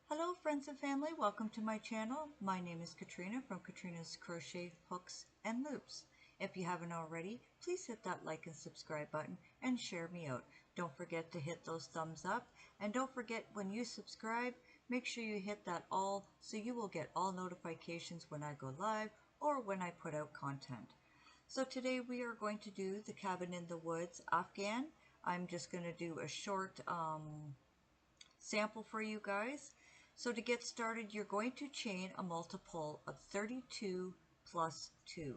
Hello friends and family, welcome to my channel. My name is Katrina from Katrina's Crochet Hooks and Loops. If you haven't already, please hit that like and subscribe button and share me out. Don't forget to hit those thumbs up, and don't forget when you subscribe, make sure you hit that all so you will get all notifications when I go live or when I put out content. So today we are going to do the Cabin in the Woods Afghan. I'm just going to do a short sample for you guys. So to get started, you're going to chain a multiple of 32 plus 2.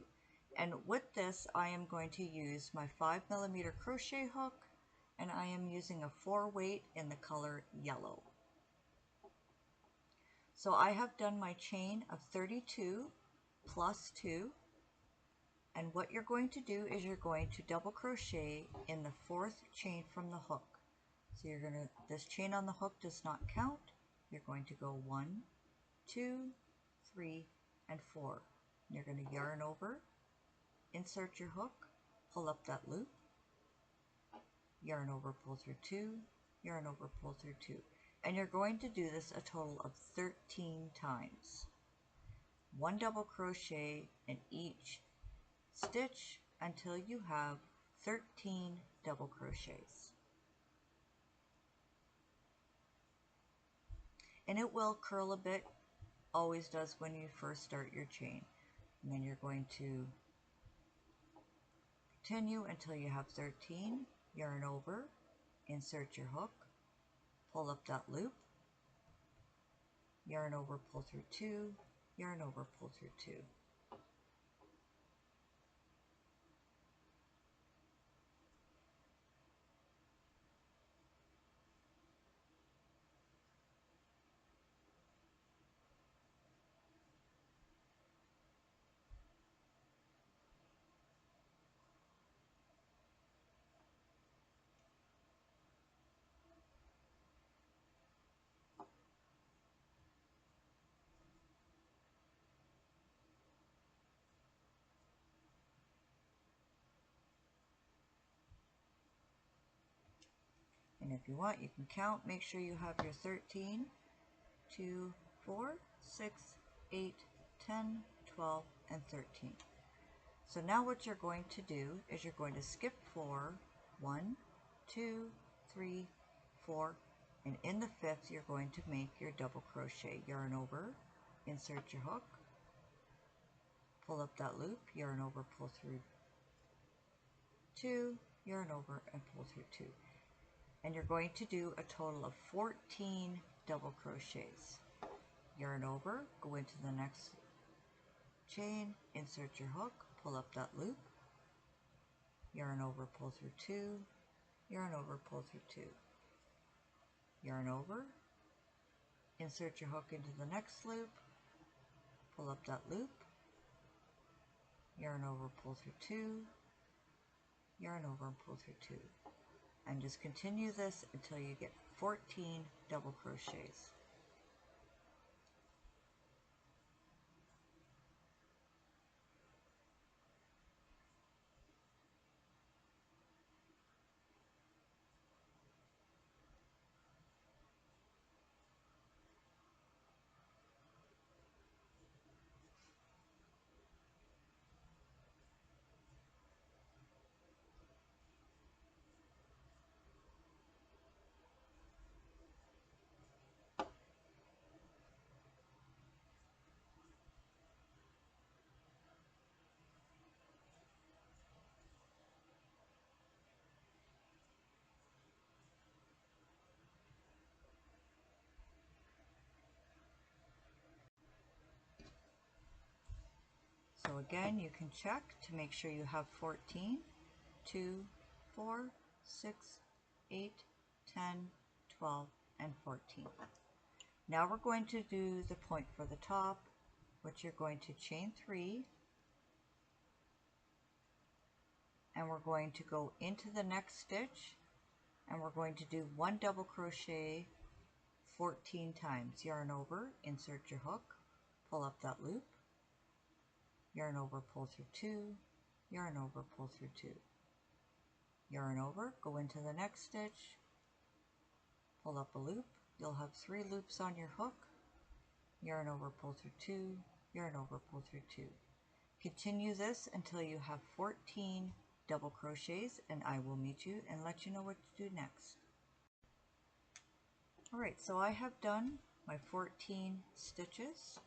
And with this, I am going to use my 5mm crochet hook, and I am using a 4 weight in the color yellow. So I have done my chain of 32 plus 2. And what you're going to do is you're going to double crochet in the 4th chain from the hook. So you're going to, this chain on the hook does not count. You're going to go 1, 2, 3, and 4. And you're going to yarn over, insert your hook, pull up that loop, yarn over, pull through 2, yarn over, pull through 2. And you're going to do this a total of 13 times. 1 double crochet in each stitch until you have 13 double crochets. And it will curl a bit, always does when you first start your chain. And then you're going to continue until you have 13, yarn over, insert your hook, pull up that loop, yarn over, pull through 2, yarn over, pull through 2. And if you want, you can count. Make sure you have your 13, 2, 4, 6, 8, 10, 12, and 13. So now what you're going to do is you're going to skip 4, 1, 2, 3, 4, and in the 5th you're going to make your double crochet. Yarn over, insert your hook, pull up that loop, yarn over, pull through 2, yarn over, and pull through 2. And you're going to do a total of 14 double crochets. Yarn over, go into the next chain, insert your hook, pull up that loop, yarn over, pull through 2, yarn over, pull through 2, yarn over, insert your hook into the next loop, pull up that loop, yarn over, pull through 2, yarn over, and pull through 2. And just continue this until you get 14 double crochets. So again, you can check to make sure you have 14, 2, 4, 6, 8, 10, 12, and 14. Now we're going to do the point for the top, which you're going to chain 3, and we're going to go into the next stitch, and we're going to do 1 double crochet 14 times. Yarn over, insert your hook, pull up that loop, yarn over, pull through 2, yarn over, pull through 2. Yarn over, go into the next stitch, pull up a loop, you'll have 3 loops on your hook, yarn over, pull through 2, yarn over, pull through 2. Continue this until you have 14 double crochets, and I will meet you and let you know what to do next. Alright, so I have done my 14 stitches.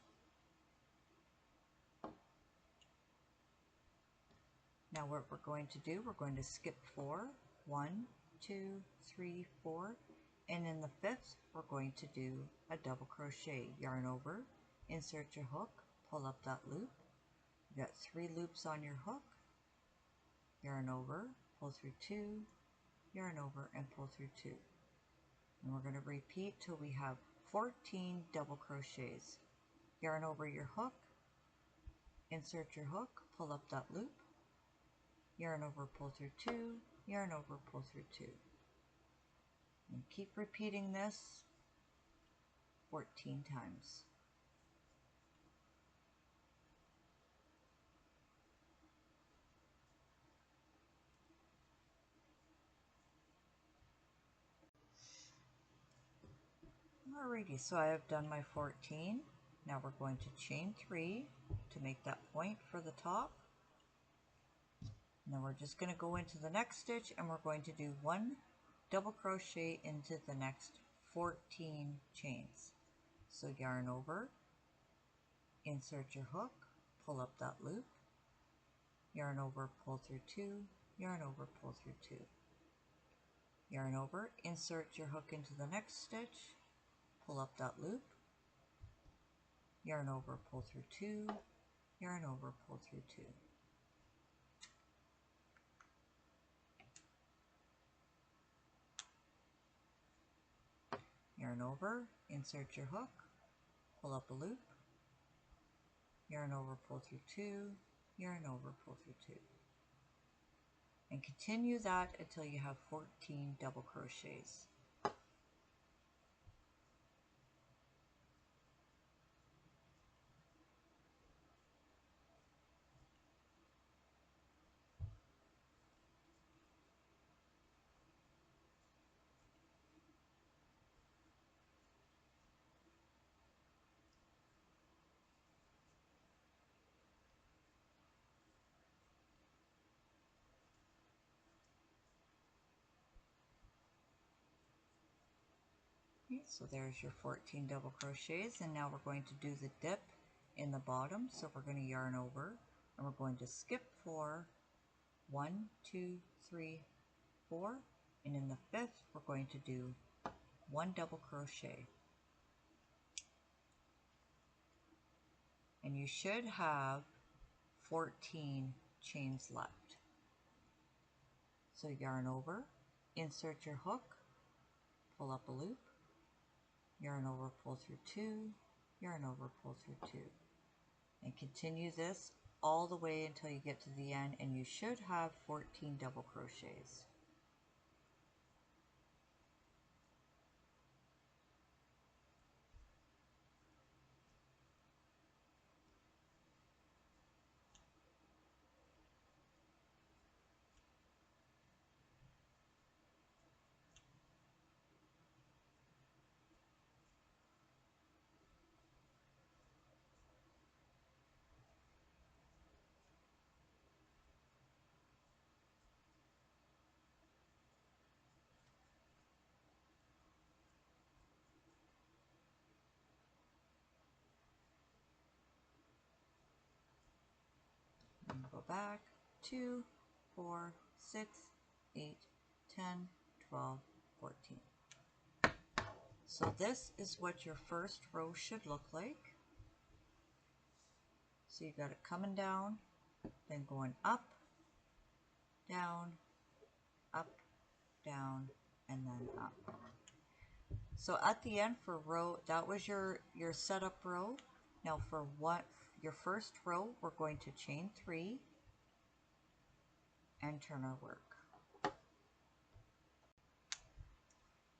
Now what we're going to do, we're going to skip 4, 1, 2, 3, 4, and in the 5th we're going to do a double crochet. Yarn over, insert your hook, pull up that loop. You got 3 loops on your hook, yarn over, pull through 2, yarn over, and pull through 2. And we're going to repeat till we have 14 double crochets. Yarn over your hook, insert your hook, pull up that loop, yarn over, pull through 2, yarn over, pull through 2. And keep repeating this 14 times. Alrighty, so I have done my 14. Now we're going to chain 3 to make that point for the top. And then we're just going to go into the next stitch and we're going to do 1 double crochet into the next 14 chains. So yarn over, insert your hook, pull up that loop, yarn over, pull through 2, yarn over, pull through 2. Yarn over, insert your hook into the next stitch, pull up that loop, yarn over, pull through 2, yarn over, pull through 2. Yarn over, insert your hook, pull up a loop, yarn over, pull through 2, yarn over, pull through 2. And continue that until you have 14 double crochets. So there's your 14 double crochets, and now we're going to do the dip in the bottom. So we're going to yarn over and we're going to skip 4, 1, 2, 3, 4, and in the 5th we're going to do 1 double crochet. And you should have 14 chains left. So yarn over, insert your hook, pull up a loop, yarn over, pull through 2, yarn over, pull through 2. And continue this all the way until you get to the end, and you should have 14 double crochets. And go back, 2, 4, 6, 8, 10, 12, 14. So this is what your first row should look like. So you got it coming down, then going up, down, up, down, and then up. So at the end for row, that was your setup row. Now for your first row, we're going to chain 3 and turn our work.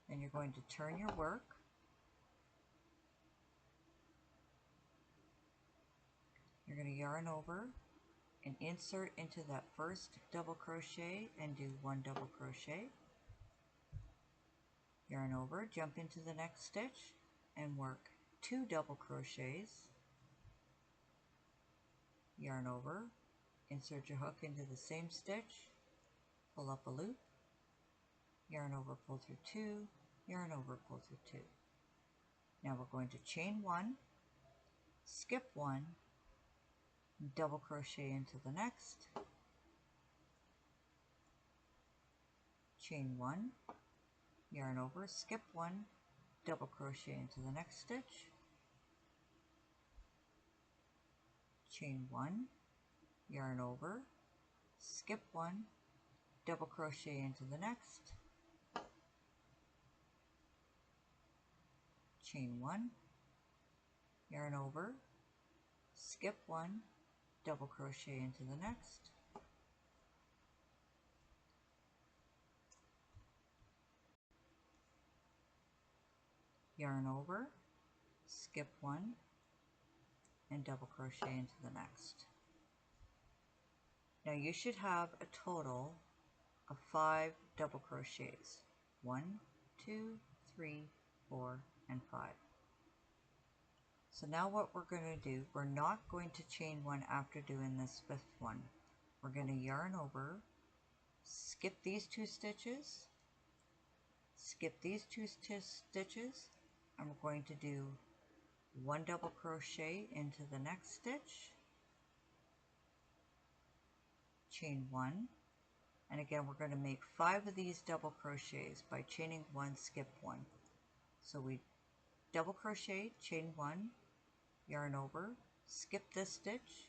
Then you're going to turn your work. You're going to yarn over and insert into that first double crochet and do 1 double crochet. yarn over, jump into the next stitch and work 2 double crochets, yarn over, insert your hook into the same stitch, pull up a loop, yarn over, pull through 2, yarn over, pull through 2. Now we're going to chain 1, skip 1, double crochet into the next, chain 1, yarn over, skip 1, double crochet into the next stitch, chain 1, yarn over, skip 1, double crochet into the next, chain 1, yarn over, skip 1, double crochet into the next, yarn over, skip 1, and double crochet into the next. Now you should have a total of 5 double crochets. 1, 2, 3, 4, and 5. So now what we're going to do, we're not going to chain 1 after doing this 5th one. We're going to yarn over, skip these 2 stitches, skip these 2 stitches, and we're going to do 1 double crochet into the next stitch, chain 1, and again we're going to make 5 of these double crochets by chaining 1, skip 1. So we double crochet, chain 1, yarn over, skip this stitch,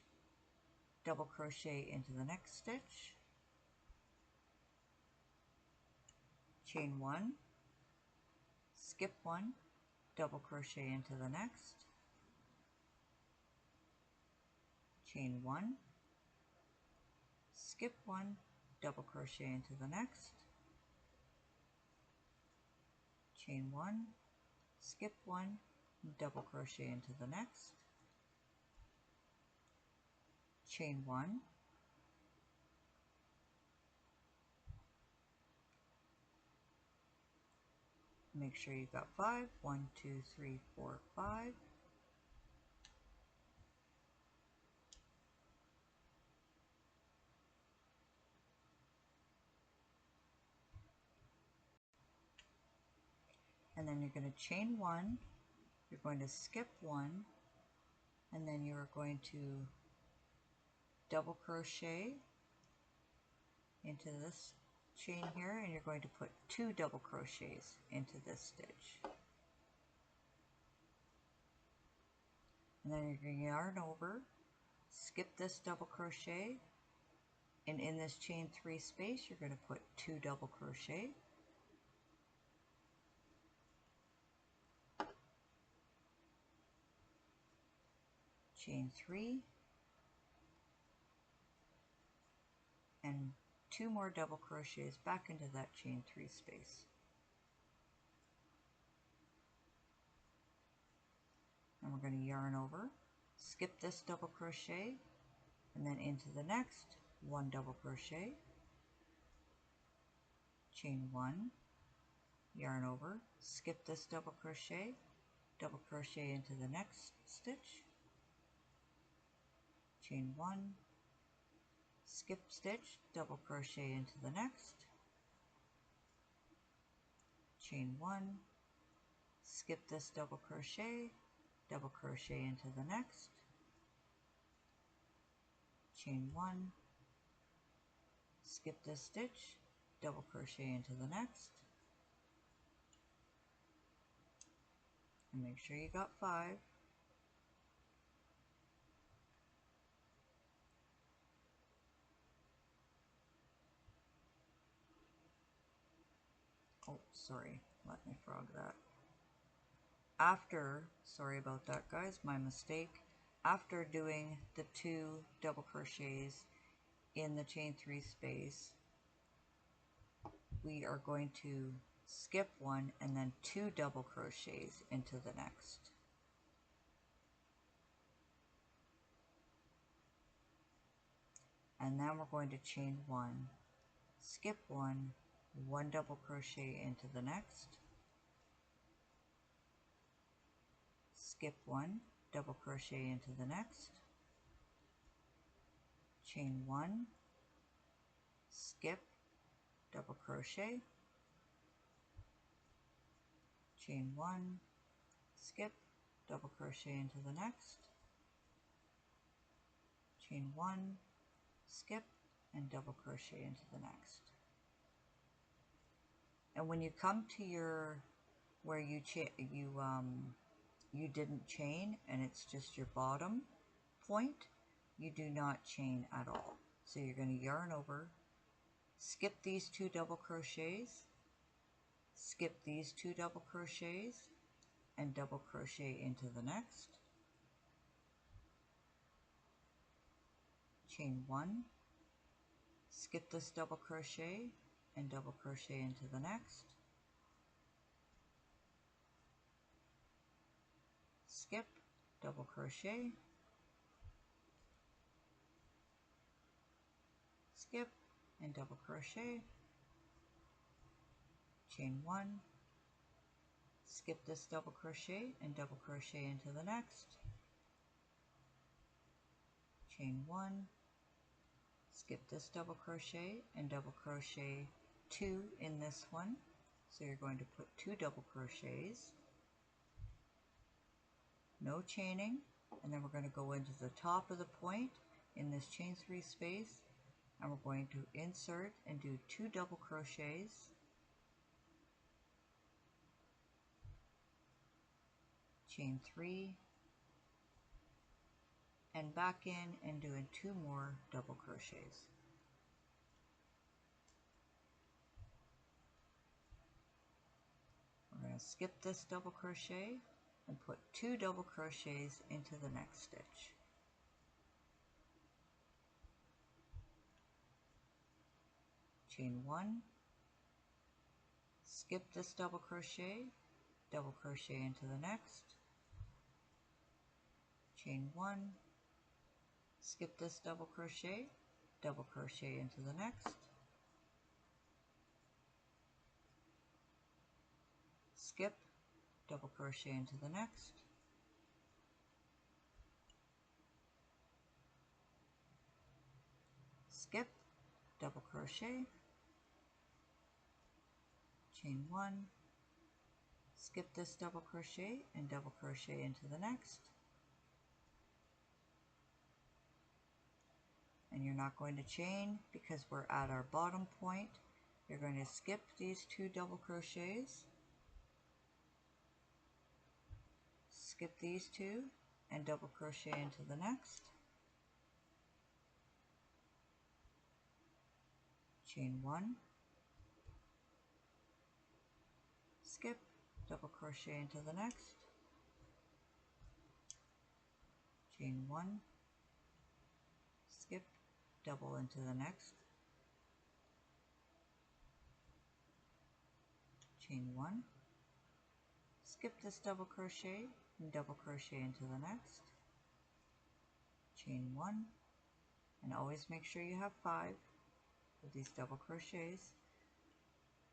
double crochet into the next stitch, chain 1, skip 1, double crochet into the next, chain 1, skip 1, double crochet into the next, chain 1, skip 1, double crochet into the next, chain 1, make sure you've got 5, 1, 2, 3, 4, 5, and then you're going to chain 1, you're going to skip 1, and then you're going to double crochet into this chain here, and you're going to put 2 double crochets into this stitch. And then you're going to yarn over, skip this double crochet, and in this chain 3 space you're going to put 2 double crochet, chain 3, and 2 more double crochets back into that chain 3 space. And we're going to yarn over, skip this double crochet, and then into the next 1 double crochet, chain 1, yarn over, skip this double crochet into the next stitch, chain 1, skip stitch, double crochet into the next, chain 1, skip this double crochet into the next, chain 1, skip this stitch, double crochet into the next, and make sure you got 5. Oh, sorry, let me frog that. After, sorry about that guys, my mistake, after doing the 2 double crochets in the chain 3 space, we are going to skip 1 and then 2 double crochets into the next. And then we're going to chain 1, skip 1, 1 double crochet into the next, skip 1, double crochet into the next, chain 1, skip, double crochet, chain 1, skip, double crochet into the next, chain 1, skip, and double crochet into the next. And when you come to your where you didn't chain and it's just your bottom point, you do not chain at all. So you're going to yarn over, skip these 2 double crochets, skip these 2 double crochets, and double crochet into the next, chain 1, skip this double crochet, and double crochet into the next, skip, double crochet, skip, and double crochet, chain 1, skip this double crochet and double crochet into the next, chain 1, skip this double crochet and double crochet 2 in this one. So you're going to put 2 double crochets, no chaining, and then we're going to go into the top of the point in this chain 3 space, and we're going to insert and do 2 double crochets, chain 3, and back in and doing 2 more double crochets. We're going to skip this double crochet and put 2 double crochets into the next stitch. Chain 1, skip this double crochet into the next, chain 1, skip this double crochet into the next, skip, double crochet into the next, skip, double crochet, chain 1, skip this double crochet and double crochet into the next, and you're not going to chain because we're at our bottom point. You're going to skip these 2 double crochets, skip these 2 and double crochet into the next, chain 1, skip, double crochet into the next, chain 1, skip, double into the next, chain 1, skip this double crochet and double crochet into the next, chain 1, and always make sure you have 5 of these double crochets,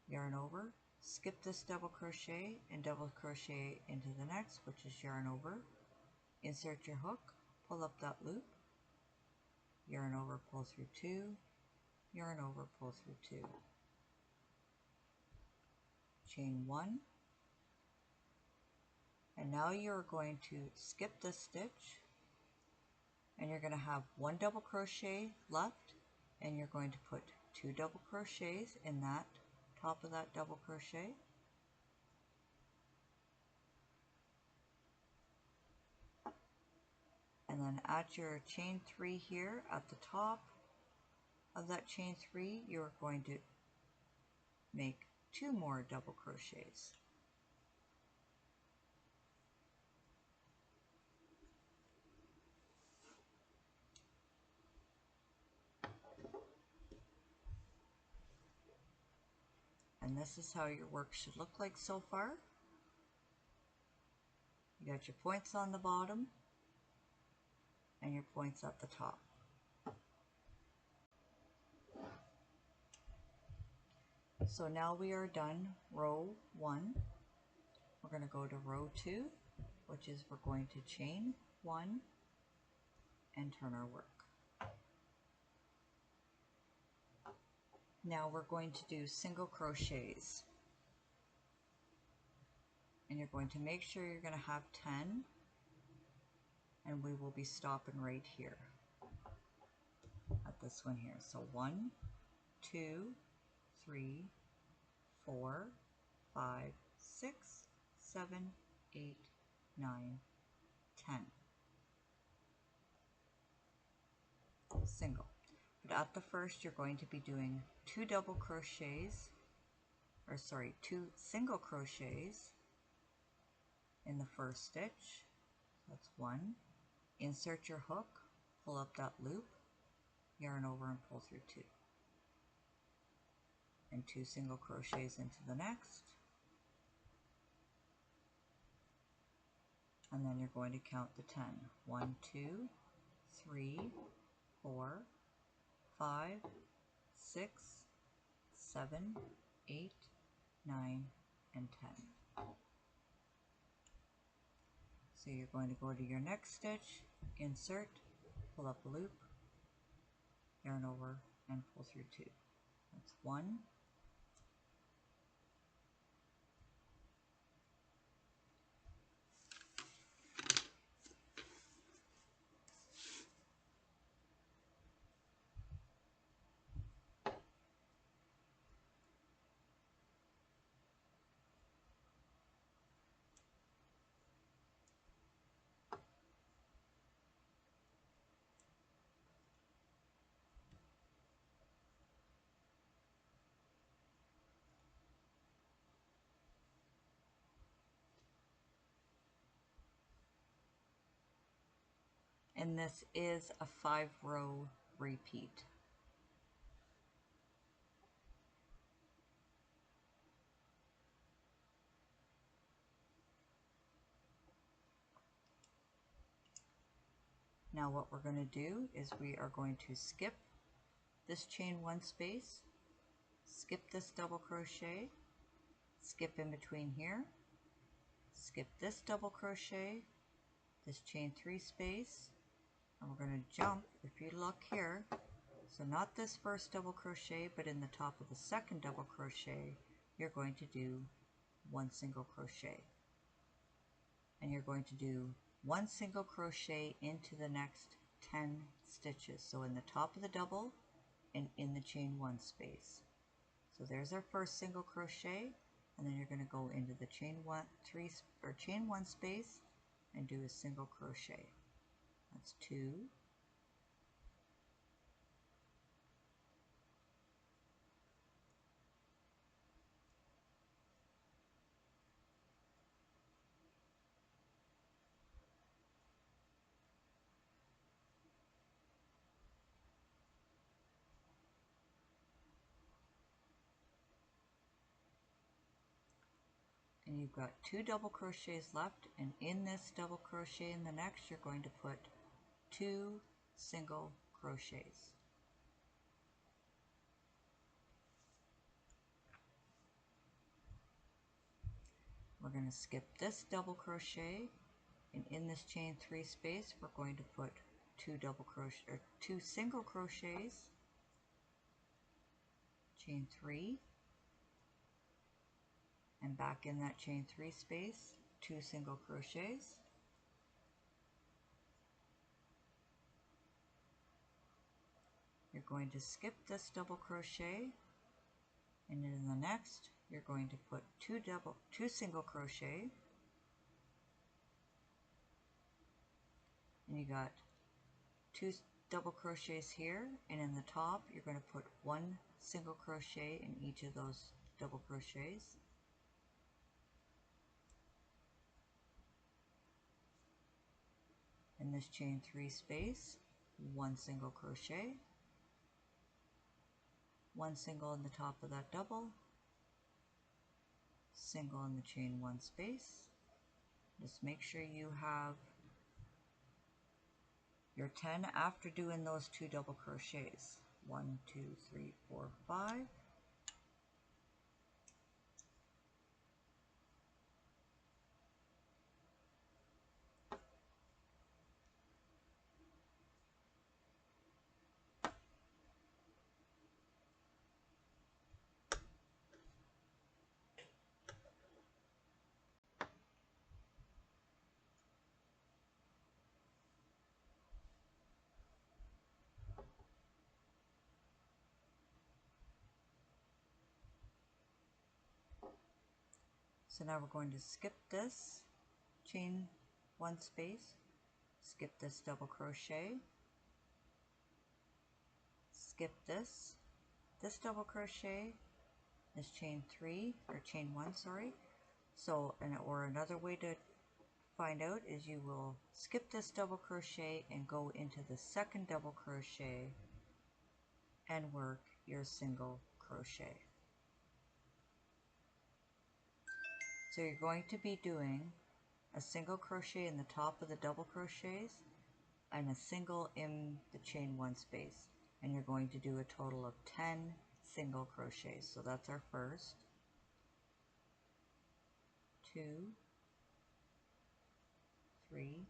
yarn over, skip this double crochet and double crochet into the next, which is yarn over, insert your hook, pull up that loop, yarn over, pull through 2, yarn over, pull through 2, chain 1, and now you're going to skip this stitch, and you're going to have 1 double crochet left, and you're going to put 2 double crochets in that top of that double crochet, and then at your chain 3 here at the top of that chain 3, you're going to make 2 more double crochets. And this is how your work should look like so far. You got your points on the bottom and your points at the top. So now we are done row 1. We're going to go to row 2. which is we're going to chain 1 and turn our work. Now we're going to do single crochets, and you're going to make sure you're going to have 10, and we will be stopping right here at this one here. So 1, 2, 3, 4, 5, 6, 7, 8, 9, 10. Single. But at the first you're going to be doing 2 double crochets, or sorry, 2 single crochets in the first stitch. That's 1. Insert your hook, pull up that loop, yarn over and pull through 2. And 2 single crochets into the next. And then you're going to count the 10. 1, 2, 3, 4, 5, 6, 7, 8, 9, and 10. So you're going to go to your next stitch, insert, pull up a loop, yarn over, and pull through 2. That's 1. And this is a 5-row repeat. Now what we're going to do is we are going to skip this chain 1 space, skip this double crochet, skip in between here, skip this double crochet, this chain 3 space, and we're going to jump, if you look here, so not this first double crochet, but in the top of the second double crochet, you're going to do 1 single crochet. And you're going to do 1 single crochet into the next 10 stitches. So in the top of the double and in the chain 1 space. So there's our first single crochet, and then you're going to go into the chain 1 space and do a single crochet. That's 2, and you've got 2 double crochets left, and in this double crochet in the next you're going to put 2 single crochets. We're going to skip this double crochet, and in this chain 3 space we're going to put 2 single crochets, chain 3, and back in that chain 3 space 2 single crochets, you're going to skip this double crochet, and in the next you're going to put 2 single crochet, and you got 2 double crochets here, and in the top you're going to put 1 single crochet in each of those double crochets. In this chain 3 space, 1 single crochet, 1 single in the top of that double, single in the chain 1 space. Just make sure you have your 10 after doing those 2 double crochets. 1, 2, 3, 4, 5. So now we're going to skip this, chain 1 space, skip this double crochet, skip this double crochet, this chain 3 or chain 1, sorry. So, or another way to find out is you will skip this double crochet and go into the second double crochet and work your single crochet. So you're going to be doing a single crochet in the top of the double crochets and a single in the chain 1 space, and you're going to do a total of 10 single crochets. So that's our first, 2, 3,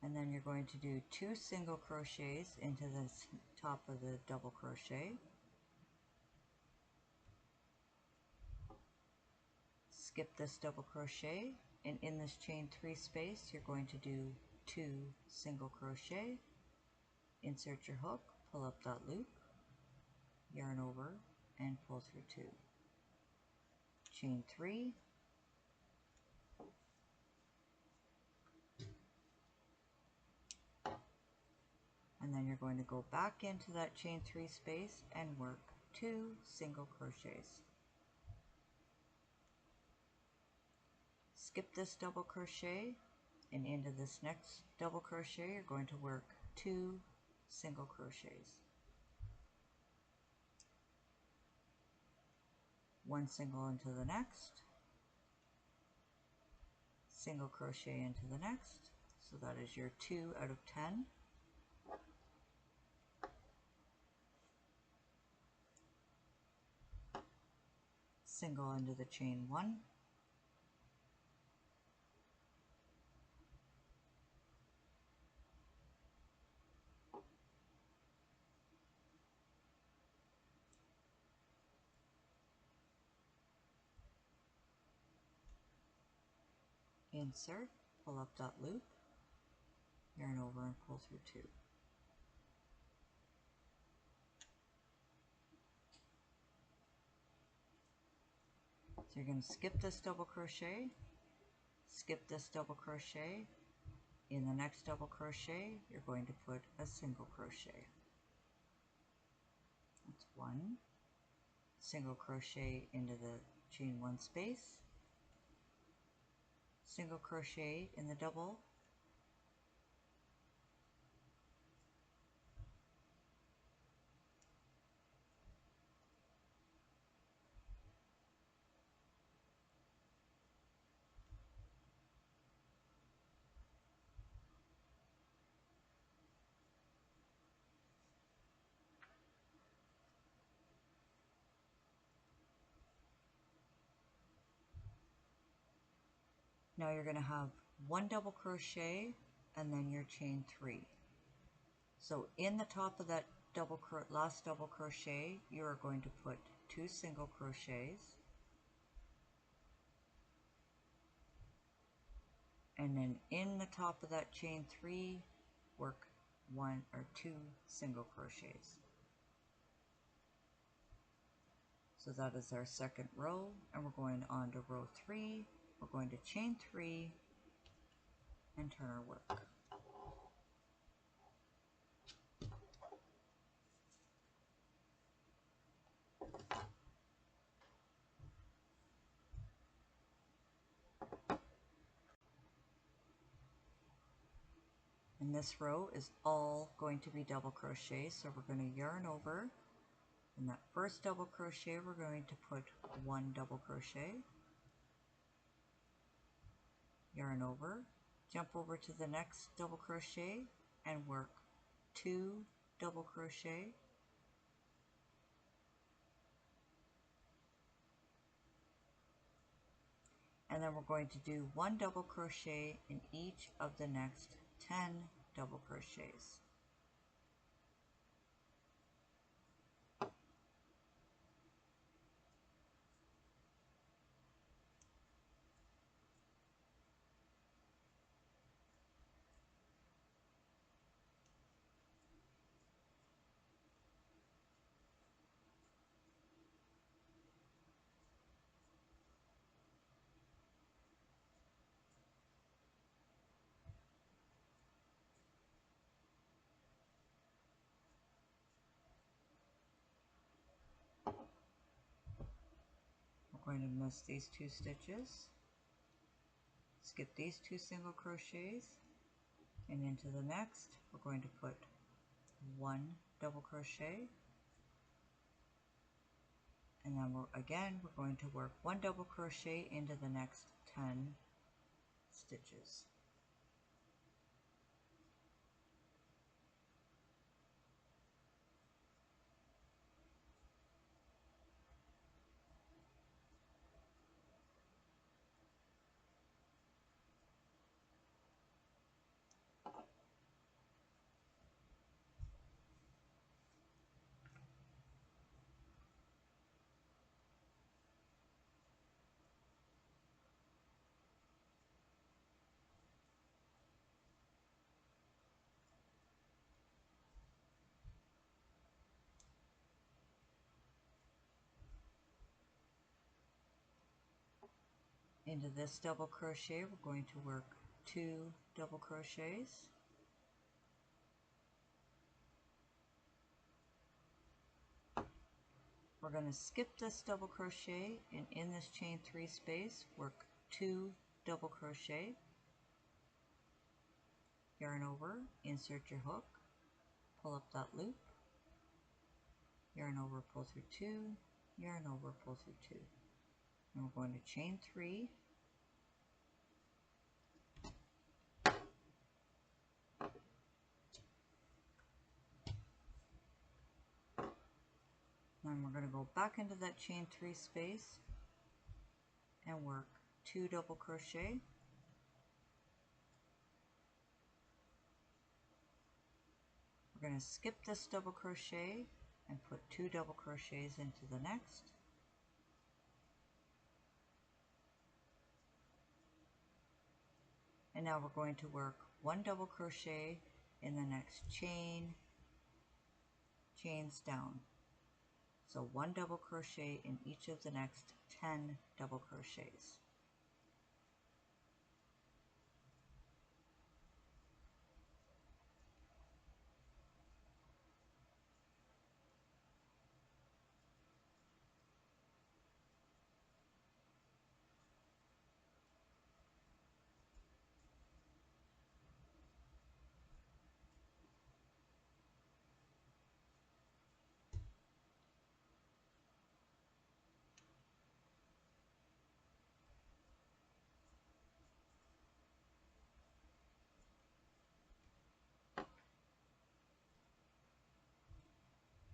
'and then you're going to do 2 single crochets into the top of the double crochet, skip this double crochet, and in this chain 3 space you're going to do 2 single crochet, insert your hook, pull up that loop, yarn over and pull through 2, chain 3, and then you're going to go back into that chain 3 space and work 2 single crochets. Skip this double crochet, and into this next double crochet you're going to work 2 single crochets. 1 single into the next, single crochet into the next. So that is your 2 out of 10. Single into the chain 1, insert, pull up that loop, yarn over and pull through 2. So you're going to skip this double crochet, skip this double crochet, in the next double crochet you're going to put a single crochet. That's 1, single crochet into the chain 1 space, single crochet in the double, now you're going to have 1 double crochet and then your chain 3. So in the top of that last double crochet you are going to put 2 single crochets, and then in the top of that chain 3 work 1 or 2 single crochets. So that is our second row, and we're going on to row 3. We're going to chain 3 and turn our work. And this row is all going to be double crochet, so we're going to yarn over. In that first double crochet we're going to put 1 double crochet, yarn over, jump over to the next double crochet and work 2 double crochet, and then we're going to do 1 double crochet in each of the next 10 double crochets. We're going to miss these 2 stitches, skip these 2 single crochets, and into the next we're going to put 1 double crochet, and then we're going to work 1 double crochet into the next 10 stitches. Into this double crochet we're going to work 2 double crochets, we're going to skip this double crochet, and in this chain 3 space work 2 double crochet, yarn over, insert your hook, pull up that loop, yarn over, pull through 2, yarn over, pull through 2, and we're going to chain 3, then we're going to go back into that chain 3 space and work 2 double crochet, we're going to skip this double crochet and put 2 double crochets into the next, and now we're going to work 1 double crochet in the next chains down. So 1 double crochet in each of the next 10 double crochets.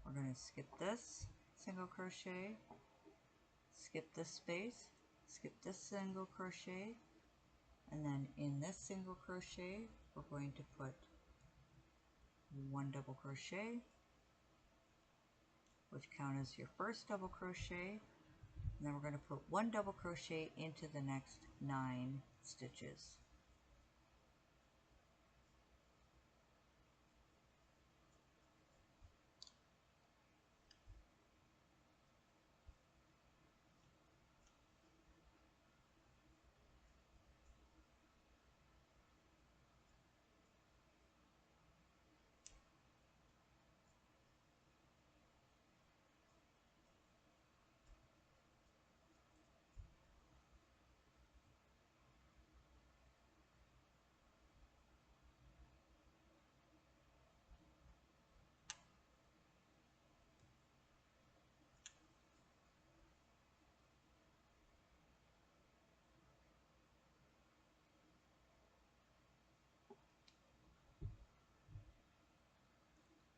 We're going to skip this single crochet, skip this space, skip this single crochet, and then in this single crochet we're going to put 1 double crochet, which count as your first double crochet, and then we're going to put 1 double crochet into the next 9 stitches.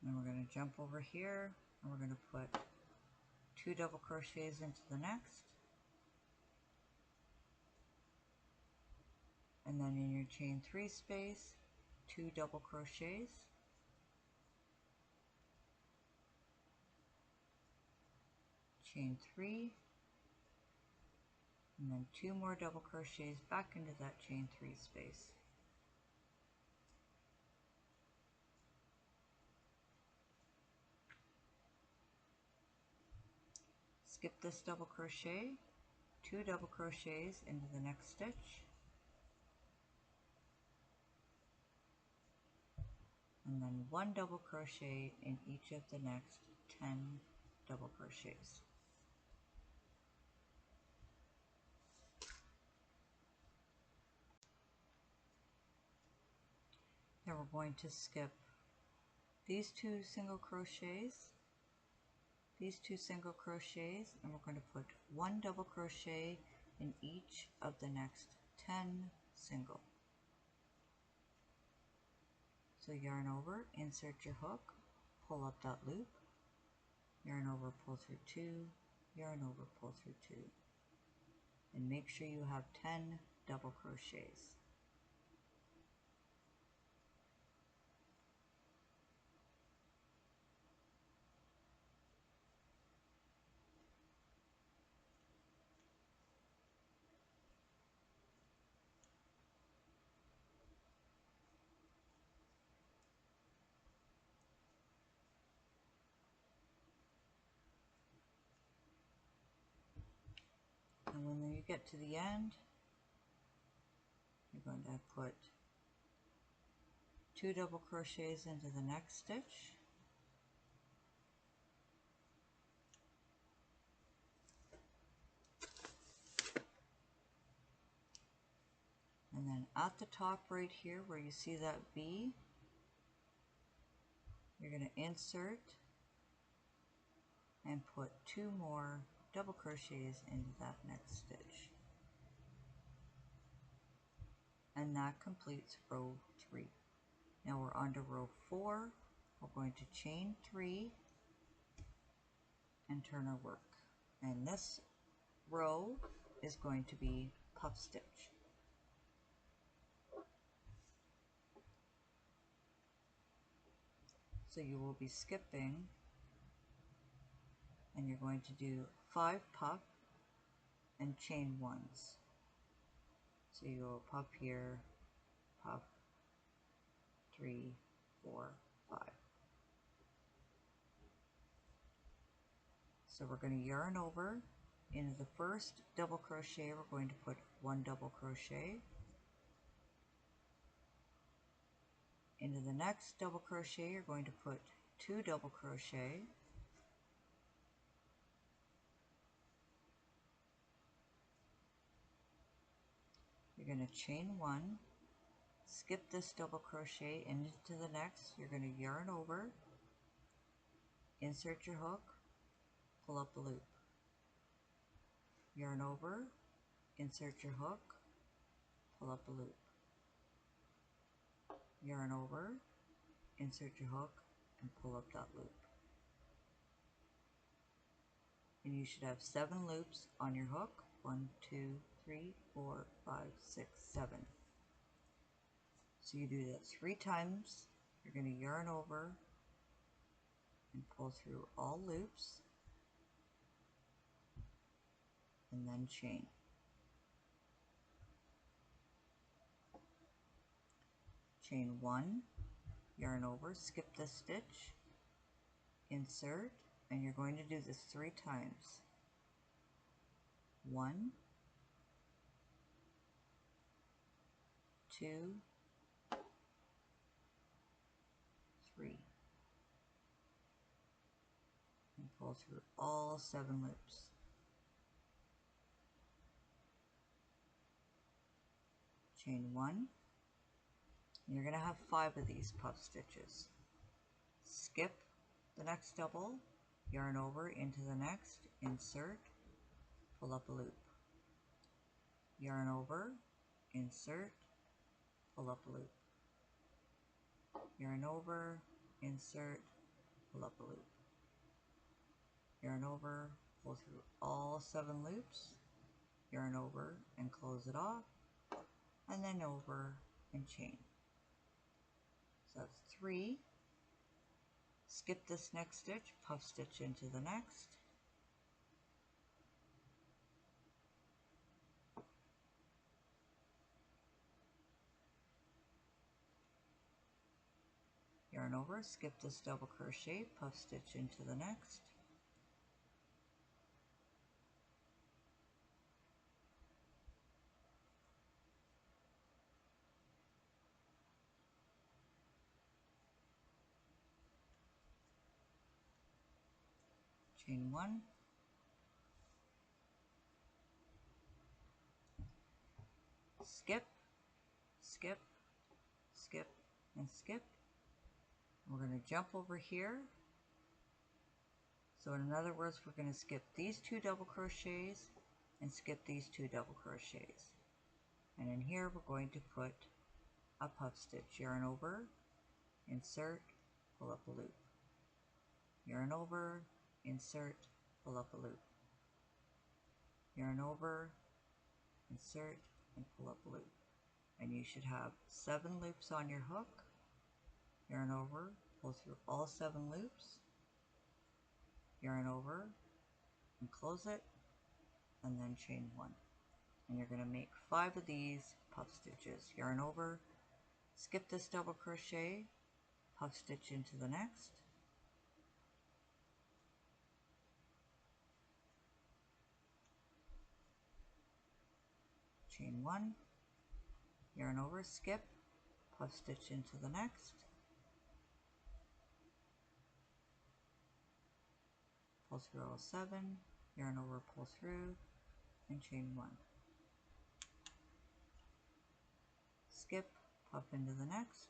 Then we're going to jump over here and we're going to put 2 double crochets into the next, and then in your chain 3 space 2 double crochets, chain 3, and then 2 more double crochets back into that chain 3 space. Skip this double crochet, 2 double crochets into the next stitch, and then 1 double crochet in each of the next 10 double crochets. we're going to skip these two single crochets, and we're going to put one double crochet in each of the next 10 single. So yarn over, insert your hook, pull up that loop, yarn over, pull through 2, yarn over, pull through 2, and make sure you have 10 double crochets. And when you get to the end, you're going to put 2 double crochets into the next stitch, and then at the top right here where you see that V, you're going to insert and put 2 more double crochets into that next stitch. And that completes row 3. Now we're on to row 4. We're going to chain 3 and turn our work. And this row is going to be puff stitch. So you will be skipping, and you're going to do 5 puff and chain ones. So you go puff here, puff, 3, 4, 5. So we're going to yarn over. Into the first double crochet, we're going to put 1 double crochet. Into the next double crochet, you're going to put 2 double crochet. You're going to chain 1, skip this double crochet into the next. You're going to yarn over, insert your hook, pull up a loop. Yarn over, insert your hook, pull up a loop. Yarn over, insert your hook, and pull up that loop. And you should have 7 loops on your hook. 1, 2, 3, 4, 5, 6, 7. So you do that 3 times. You're going to yarn over and pull through all loops, and then chain. Chain 1, yarn over, skip this stitch, insert, and you're going to do this 3 times. 1, 2, 3, and pull through all 7 loops. Chain 1, and you're going to have 5 of these puff stitches. Skip the next double, yarn over into the next, insert, pull up a loop. Yarn over, insert, pull up a loop. Yarn over, insert, pull up a loop. Yarn over, pull through all 7 loops, yarn over and close it off, and then over and chain. So that's 3. Skip this next stitch, puff stitch into the next. Yarn over, skip this double crochet, puff stitch into the next. Chain 1. Skip, skip, skip, and skip. We're going to jump over here. So in other words, we're going to skip these 2 double crochets and skip these 2 double crochets. And in here we're going to put a puff stitch. Yarn over, insert, pull up a loop. Yarn over, insert, pull up a loop. Yarn over, insert, and pull up a loop. And you should have 7 loops on your hook. Yarn over, pull through all 7 loops. Yarn over and close it, and then chain 1. And you're going to make 5 of these puff stitches. Yarn over, skip this double crochet, puff stitch into the next, chain 1, yarn over, skip, puff stitch into the next, pull through all 7, yarn over, pull through, and chain 1. Skip, puff into the next,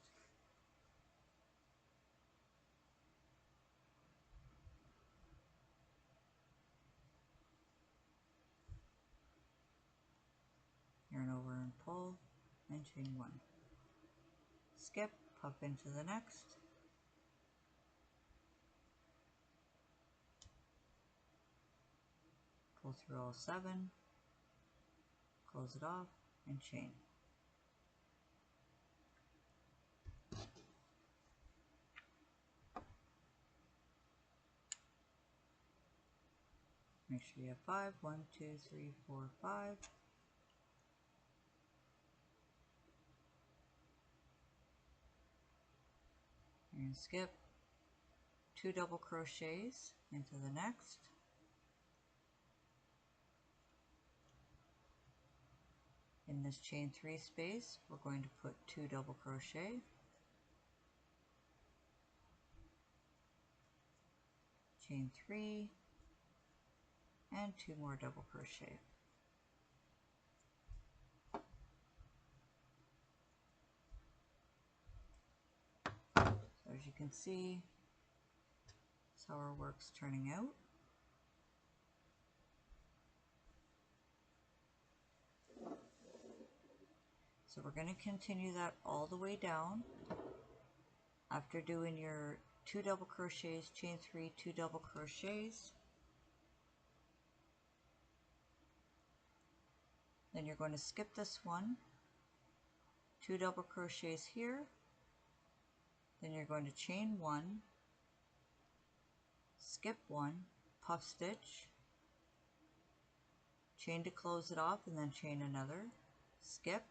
yarn over and pull, and chain 1. Skip, puff into the next, pull through all 7, close it off, and chain. Make sure you have 5. 1, 2, 3, 4, 5. You're going to skip 2 double crochets into the next. In this chain 3 space, we're going to put 2 double crochet, chain 3, and 2 more double crochet. So as you can see, that's how our work's turning out. So we're going to continue that all the way down. After doing your 2 double crochets, chain 3, 2 double crochets, then you're going to skip this one, 2 double crochets here, then you're going to chain 1, skip 1, puff stitch, chain to close it off, and then chain another, skip,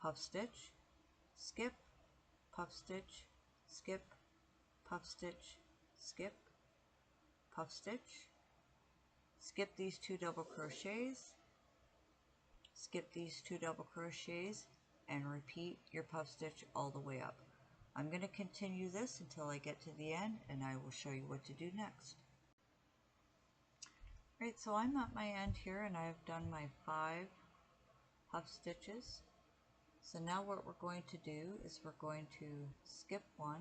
puff stitch, skip, puff stitch, skip, puff stitch, skip, puff stitch, skip these 2 double crochets, skip these 2 double crochets, and repeat your puff stitch all the way up. I'm going to continue this until I get to the end, and I will show you what to do next. Right, so I'm at my end here, and I've done my 5 puff stitches. So now what we're going to do is we're going to skip 1,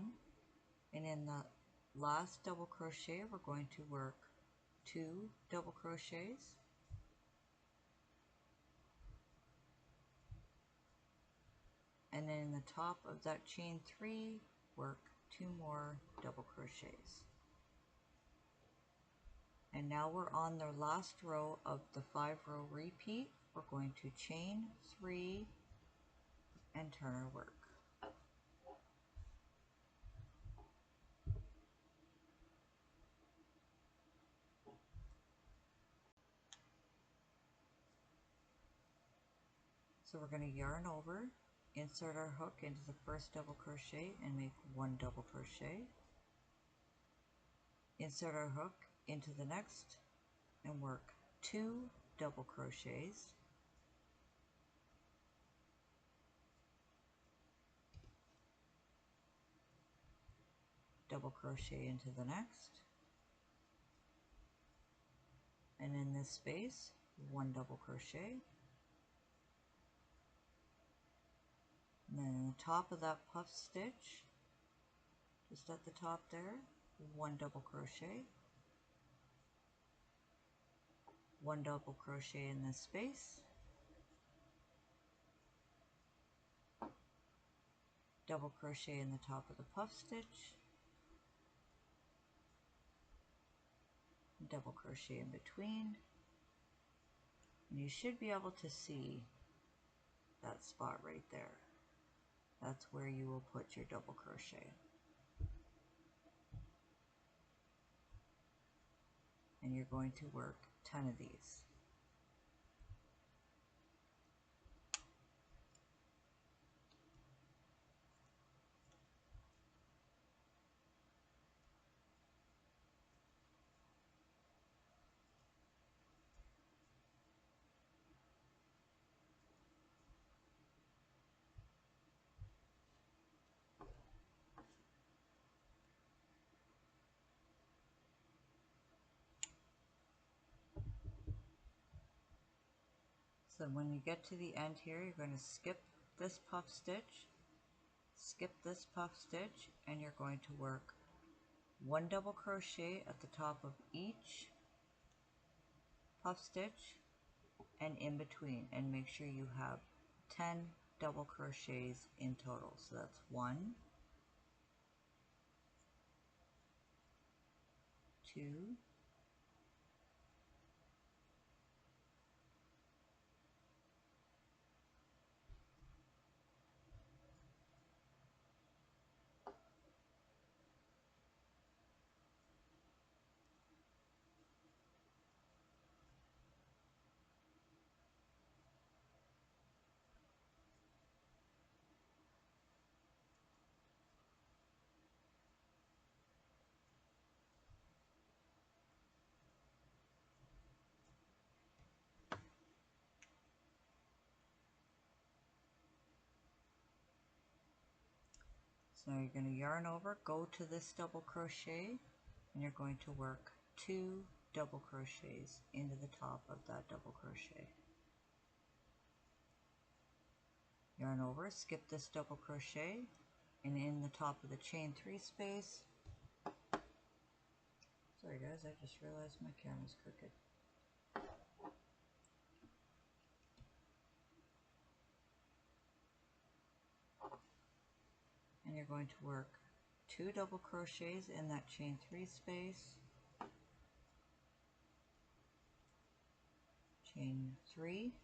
and in the last double crochet we're going to work 2 double crochets, and then in the top of that chain 3 work 2 more double crochets. And now we're on the last row of the 5-row repeat. We're going to chain 3 and turn our work. So we're going to yarn over, insert our hook into the first double crochet and make 1 double crochet. Insert our hook into the next and work 2 double crochets. Double crochet into the next. And in this space, 1 double crochet. And then in the top of that puff stitch, just at the top there, 1 double crochet, 1 double crochet in this space, double crochet in the top of the puff stitch, double crochet in between, and you should be able to see that spot right there. That's where you will put your double crochet. And you're going to work 10 of these. So when you get to the end here, you're going to skip this puff stitch, skip this puff stitch, and you're going to work 1 double crochet at the top of each puff stitch and in between, and make sure you have 10 double crochets in total. So that's 1, 2, so now you're going to yarn over, go to this double crochet, and you're going to work 2 double crochets into the top of that double crochet. Yarn over, skip this double crochet, and in the top of the chain 3 space, sorry guys, I just realized my camera's crooked. And you're going to work 2 double crochets in that chain 3 space, chain 3,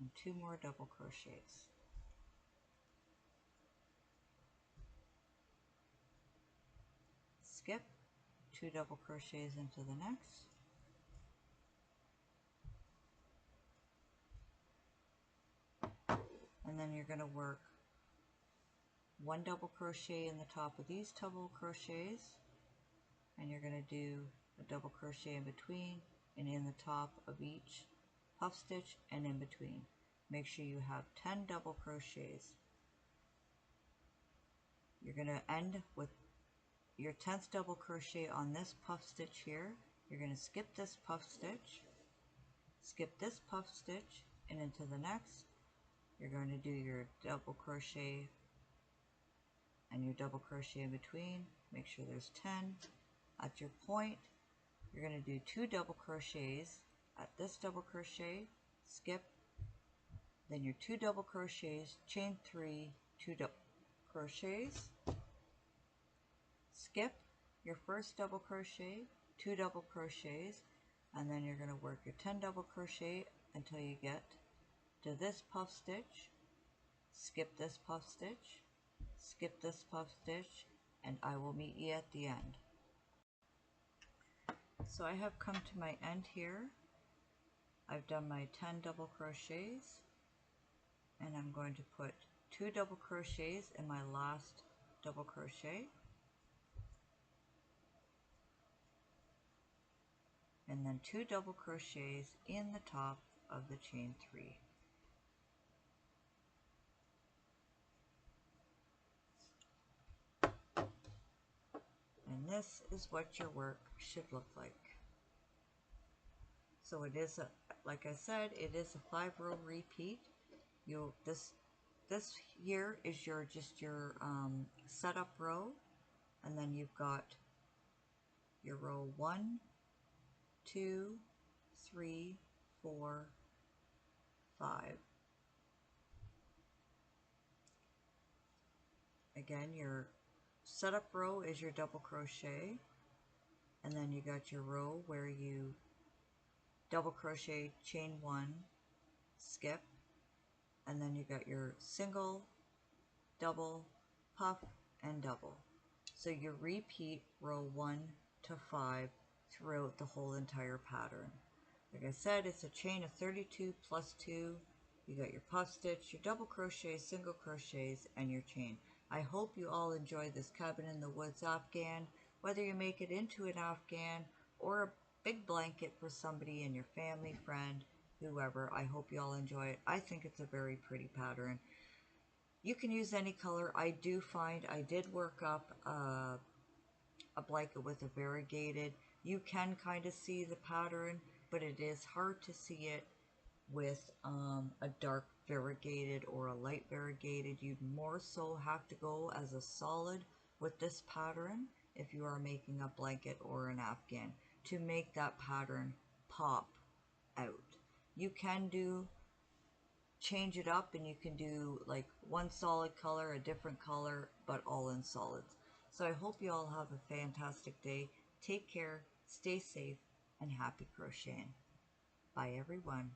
and 2 more double crochets. Skip 2 double crochets into the next, and then you're going to work 1 double crochet in the top of these double crochets, and you're going to do a double crochet in between and in the top of each puff stitch and in between. Make sure you have 10 double crochets. You're going to end with your 10th double crochet on this puff stitch here. You're going to skip this puff stitch, skip this puff stitch, and into the next. You're going to do your double crochet and your double crochet in between. Make sure there's 10. At your point, you're going to do 2 double crochets at this double crochet, skip, then your 2 double crochets, chain 3, 2 double crochets, skip your first double crochet, 2 double crochets, and then you're going to work your 10 double crochet until you get to this puff stitch, skip this puff stitch, skip this puff stitch, and I will meet you at the end. So I have come to my end here. I've done my 10 double crochets, and I'm going to put 2 double crochets in my last double crochet, and then 2 double crochets in the top of the chain 3. And this is what your work should look like. So it is, like I said, it is a 5-row repeat. This here is your setup row, and then you've got your row 1, 2, 3, 4, 5. Again, your setup row is your double crochet, and then you got your row where you double crochet, chain 1, skip, and then you got your single, double, puff, and double. So you repeat row 1 to 5 throughout the whole entire pattern. Like I said, it's a chain of 32 plus 2. You got your puff stitch, your double crochet, single crochets, and your chain. I hope you all enjoy this cabin in the woods Afghan. Whether you make it into an Afghan or a big blanket for somebody in your family, friend, whoever, I hope you all enjoy it. I think it's a very pretty pattern. You can use any color. I do find I did work up a blanket with a variegated. You can kind of see the pattern, but it is hard to see it with a dark variegated or a light variegated. You'd more so have to go as a solid with this pattern if you are making a blanket or an Afghan to make that pattern pop out. You can change it up, and you can do like one solid color, a different color, but all in solids. So I hope you all have a fantastic day. Take care, stay safe, and happy crocheting. Bye everyone.